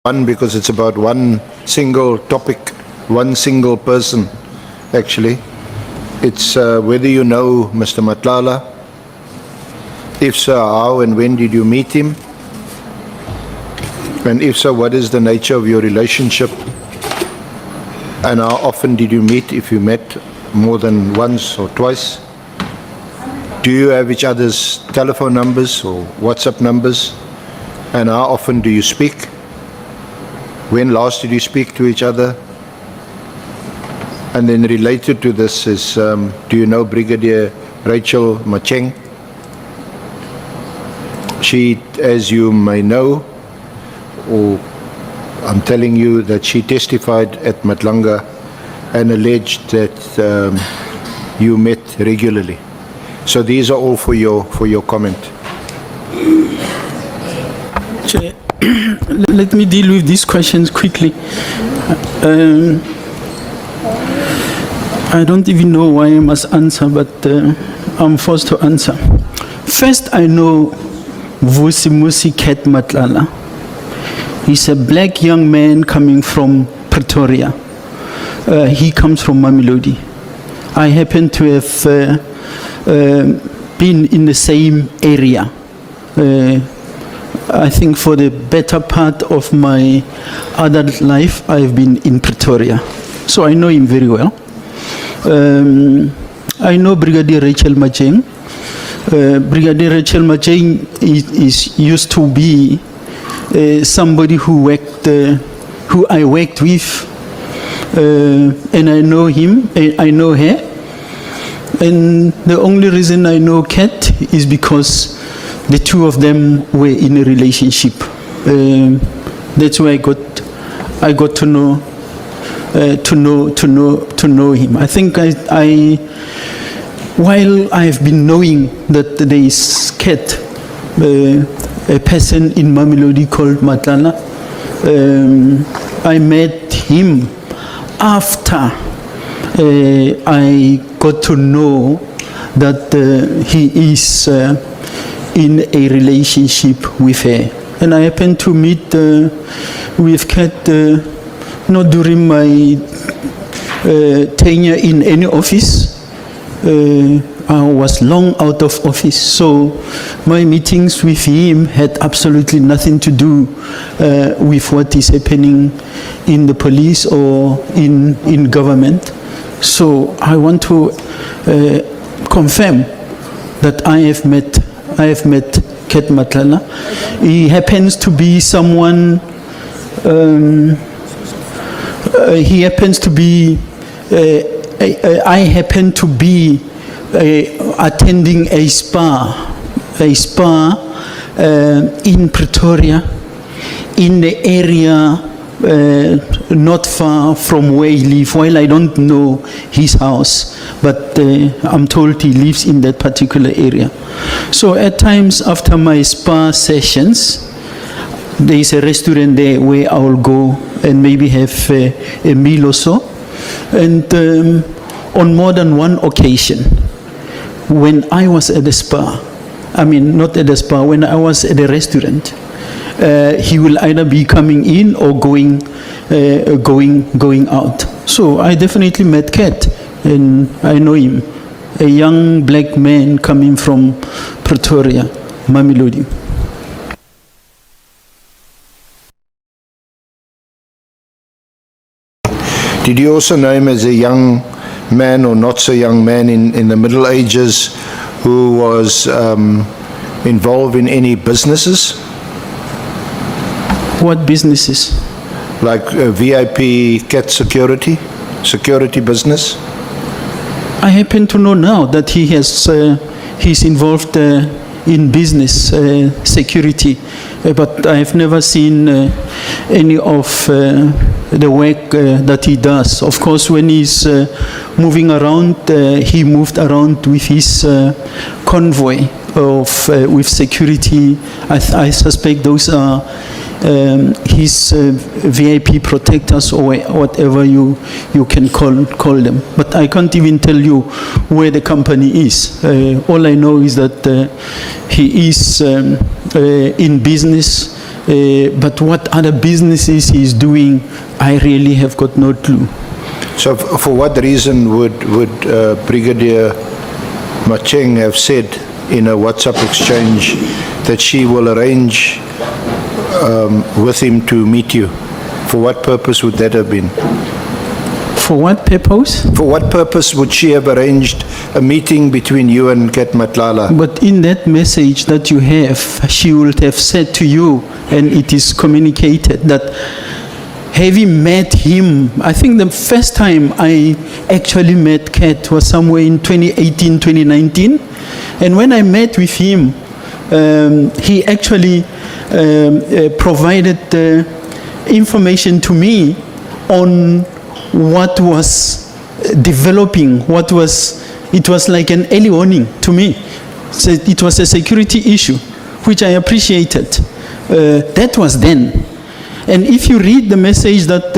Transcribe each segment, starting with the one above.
one because it's about one single topic, one single person, actually. It's whether you know Mr. Matlala. If so, how and when did you meet him? And if so, what is the nature of your relationship? And how often did you meet, if you met more than once or twice? Do you have each other's telephone numbers or WhatsApp numbers? And how often do you speak? When last did you speak to each other? And then related to this is, do you know Brigadier Rachel Macheng? She, as you may know, or I'm telling you that she testified at Matlanga and alleged that you met regularly. So these are all for your comment. Chair, let me deal with these questions quickly. I don't even know why I must answer, but I'm forced to answer. First, I know Vusimusi Cat Matlala. He's a black young man coming from Pretoria. He comes from Mamelodi. I happen to have been in the same area. I think for the better part of my adult life, I've been in Pretoria. So I know him very well. I know Brigadier Rachel Macheng. Brigadier Rachel Macheng is used to be somebody who I worked with, and I know him, I know her. And the only reason I know Kat is because the two of them were in a relationship. That's why I got to know him. I think while I've been knowing that there is Kat, a person in Mamelodi called Matlala, I met him after I got to know that he is in a relationship with her. And I happened to meet with Kat not during my tenure in any office. I was long out of office, so my meetings with him had absolutely nothing to do with what is happening in the police or in government. So I want to confirm that I have met Kat Matlala. He happens to be someone. He happens to be. I happen to be attending a spa in Pretoria, in the area not far from where he lives. While I don't know his house, but I'm told he lives in that particular area. So at times after my spa sessions, there is a restaurant there where I will go and maybe have a meal or so. And on more than one occasion, when I was at the spa, I mean not at the spa, when I was at the restaurant, he will either be coming in or going out. So I definitely met Kat, and I know him, a young black man coming from Pretoria, Mamelodi. Did you also know him as a young man or not so young man in the Middle Ages who was involved in any businesses? What businesses? Like VIP Cat security business? I happen to know now that he's involved in business security, but I have never seen any of the work that he does. Of course, when he's moving around, he moved around with his convoy with security. I suspect those are his VIP protectors or whatever you can call them. But I can't even tell you where the company is. All I know is that he is in business But what other businesses he's doing, I really have got no clue. So for what reason would Brigadier Macheng have said in a WhatsApp exchange that she will arrange with him to meet you? For what purpose would that have been? For what purpose? For what purpose would she have arranged a meeting between you and Kat Matlala? But in that message that you have, she would have said to you, and it is communicated, that having met him, I think the first time I actually met Kat was somewhere in 2018, 2019. And when I met with him, he actually provided information to me on what was developing, it was like an early warning to me. So it was a security issue, which I appreciated. That was then. And if you read the message that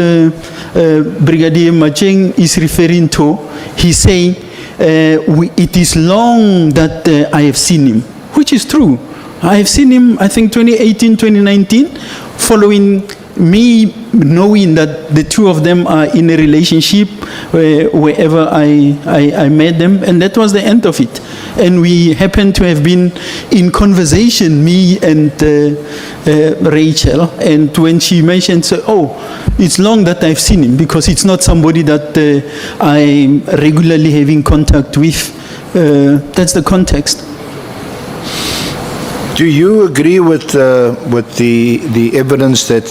Brigadier Macheng is referring to, he's saying, it is long that I have seen him, which is true. I have seen him, I think, 2018, 2019, following me knowing that the two of them are in a relationship wherever I met them, and that was the end of it. And we happened to have been in conversation, me and Rachel, and when she mentioned, so, oh, it's long that I've seen him, because it's not somebody that I'm regularly having contact with. That's the context. Do you agree with the evidence that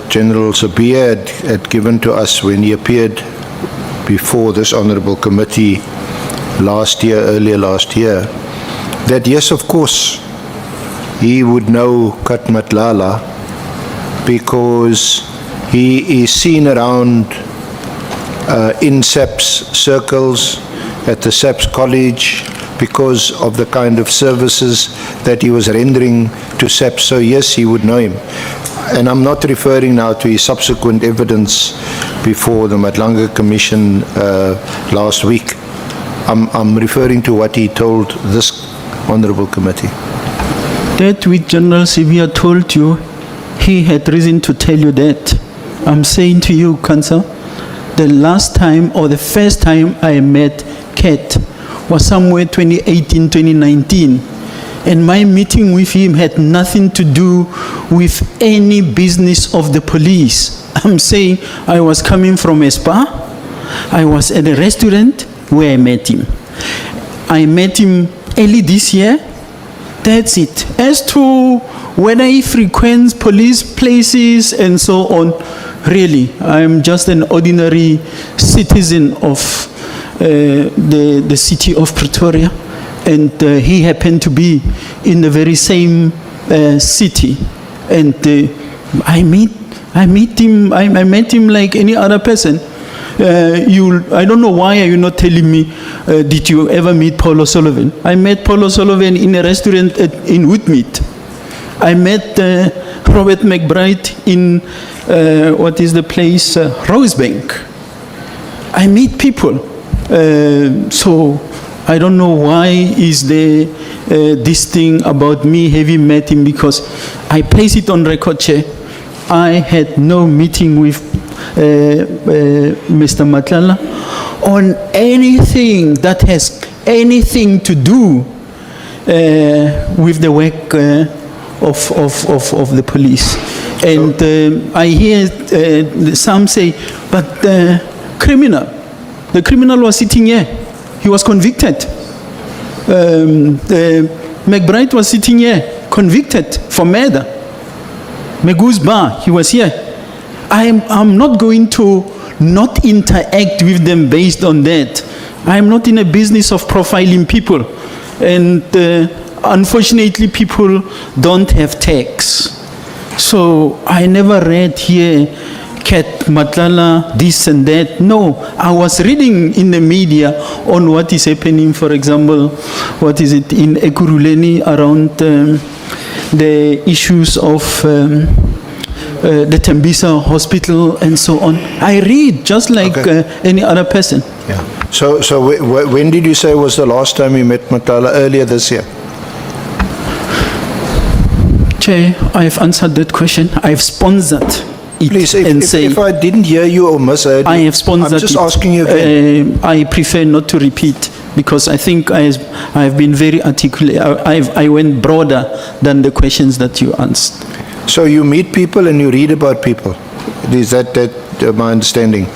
General Sabia had given to us when he appeared before this honourable committee earlier last year, that yes, of course, he would know Kat Matlala because he is seen around in SAPS circles, at the SAPS college, because of the kind of services that he was rendering to SAPS. So yes, he would know him. And I'm not referring now to his subsequent evidence before the Matlanga Commission last week. I'm referring to what he told this honourable committee. That which General Sabia told you, he had reason to tell you that. I'm saying to you, Council, the last time or the first time I met Kat was somewhere 2018, 2019. And my meeting with him had nothing to do with any business of the police. I'm saying I was coming from a spa. I was at a restaurant where I met him. I met him early this year. That's it. As to whether he frequents police places and so on, really, I'm just an ordinary citizen of the city of Pretoria, and he happened to be in the very same city, and I met him like any other person. I don't know why are you not telling me, did you ever meet Paul O'Sullivan? I met Paul O'Sullivan in a restaurant in Woodmead. I met Robert McBride in, what is the place, Rosebank. I meet people. So I don't know why is there this thing about me having met him, because I place it on record, Chair. I had no meeting with Mr. Matlala on anything that has anything to do with the work of the police. And I hear some say, but the criminal was sitting here. He was convicted. McBride was sitting here, convicted for murder. Megu's bar, he was here. I'm not going to not interact with them based on that. I'm not in a business of profiling people. And unfortunately, people don't have tags. So I never read here, Kat Matlala, this and that. No, I was reading in the media on what is happening, for example, what is it, in Ekurhuleni around the issues of the Tembisa hospital and so on. I read just like any other person. Yeah. So when did you say was the last time you met Matlala? Earlier this year? Chair, I have answered that question. I have sponsored it. Please, and if I didn't hear you or misheard I you, have sponsored I'm just it. asking you again. I prefer not to repeat because I think I have been very articulate. I went broader than the questions that you asked. So you meet people and you read about people. Is that my understanding?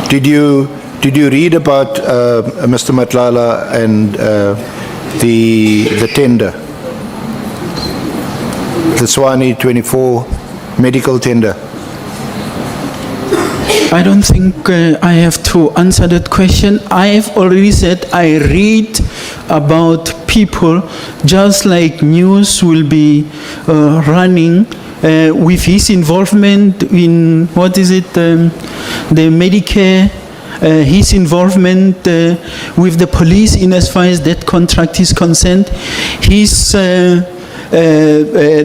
Did you read about Mr. Matlala and the tender? The Swani 24 medical tender? I don't think I have to answer that question. I have already said I read about people just like news will be running with his involvement in, the Medicare, his involvement with the police in as far as that contract is concerned, his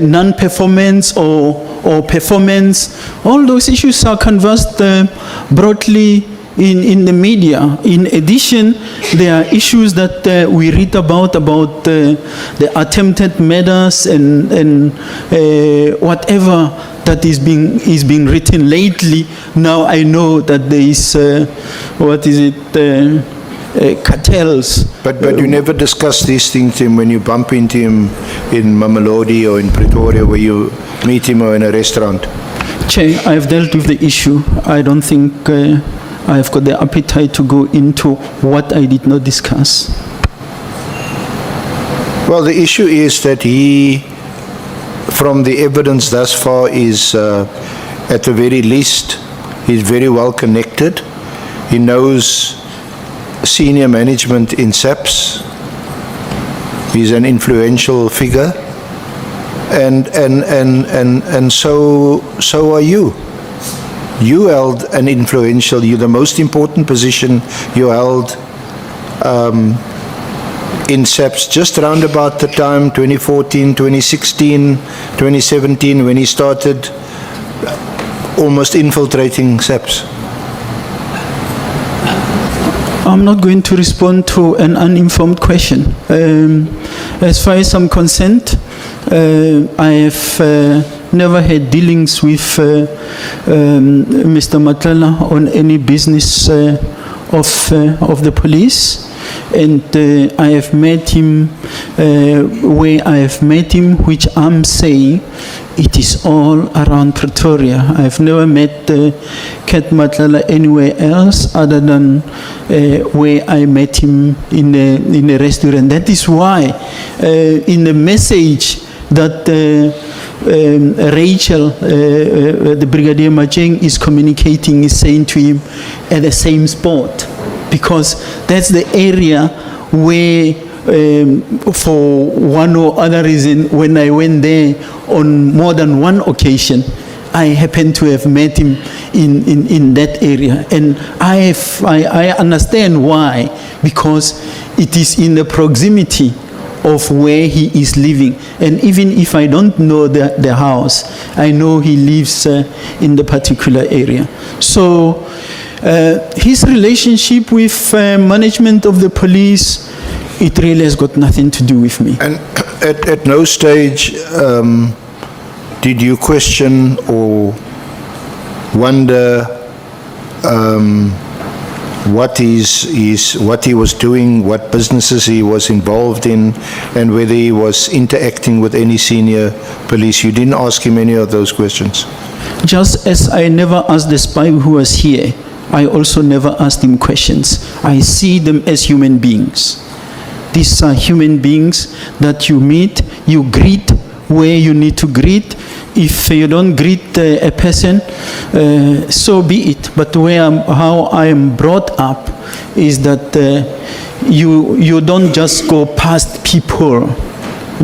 non-performance or performance, all those issues are conversed broadly in the media. In addition, there are issues that we read about the attempted murders and whatever that is being written lately. Now I know that there is cartels. But you never discuss these things when you bump into him in Mamelodi or in Pretoria, where you meet him or in a restaurant? Chair, I have dealt with the issue. I don't think I have got the appetite to go into what I did not discuss. Well, the issue is that he, from the evidence thus far, is at the very least, he's very well connected. He knows senior management in SAPS. He's an influential figure, and so are you. You held an influential, the most important position you held in SAPS just around about the time 2014, 2016, 2017, when he started almost infiltrating SAPS. I'm not going to respond to an uninformed question. As far as I'm concerned, I have never had dealings with Mr. Matlala on any business of the police, and I have met him where I have met him, which I'm saying it is all around Pretoria. I've never met Kat Matlala anywhere else other than where I met him in a restaurant. That is why in the message that Rachel, the Brigadier Macheng, is communicating, is saying to him at the same spot, because that's the area where for one or other reason, when I went there on more than one occasion, I happened to have met him in that area. And I understand why, because it is in the proximity of where he is living. And even if I don't know the house, I know he lives in the particular area. So his relationship with management of the police, it really has got nothing to do with me. And at no stage did you question or wonder what he was doing, what businesses he was involved in, and whether he was interacting with any senior police? You didn't ask him any of those questions? Just as I never asked the spy who was here, I also never asked him questions. I see them as human beings. These are human beings that you meet, you greet where you need to greet. If you don't greet a person, so be it. But how I am brought up is that you don't just go past people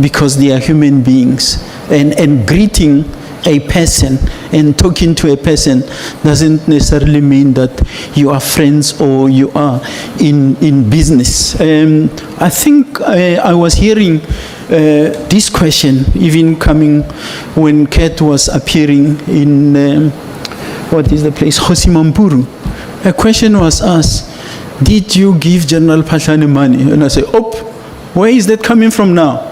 because they are human beings. And greeting a person and talking to a person doesn't necessarily mean that you are friends or you are in business. I think I was hearing this question even coming when Kat was appearing in, what is the place, Hosimampuru. A question was asked, did you give General Phahlane money? And I said, where is that coming from now?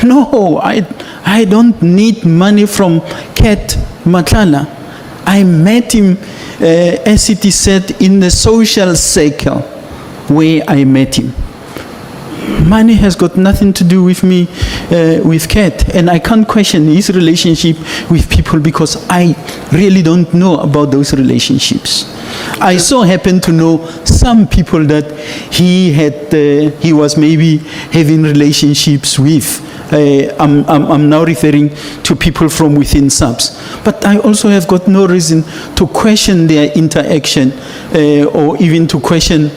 No, I don't need money from Cat Matlala. I met him, as it is said, in the social circle where I met him. Money has got nothing to do with me, with Cat, and I can't question his relationship with people because I really don't know about those relationships. I so happen to know some people that he was maybe having relationships with. I'm now referring to people from within SAPS. But I also have got no reason to question their interaction or even to question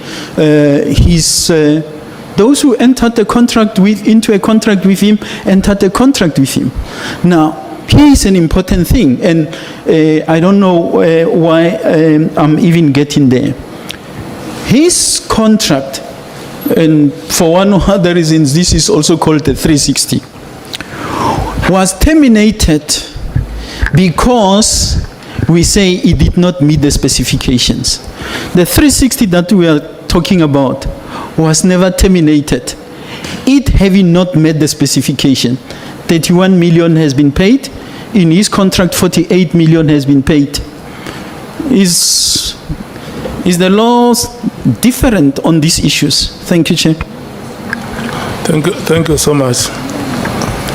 those who entered the contract into a contract with him, entered a contract with him. Now, here is an important thing, and I don't know why I'm even getting there. His contract, and for one or other reasons, this is also called the 360, was terminated because we say it did not meet the specifications. The 360 that we are talking about was never terminated. It having not met the specification. 31 million has been paid. In his contract, 48 million has been paid. Is the law different on these issues? Thank you, Chair. Thank you so much.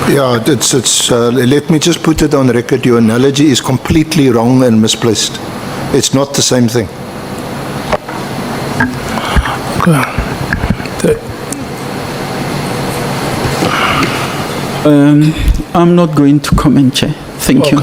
Yeah, let me just put it on record. Your analogy is completely wrong and misplaced. It's not the same thing. I'm not going to comment, Chair. Thank you.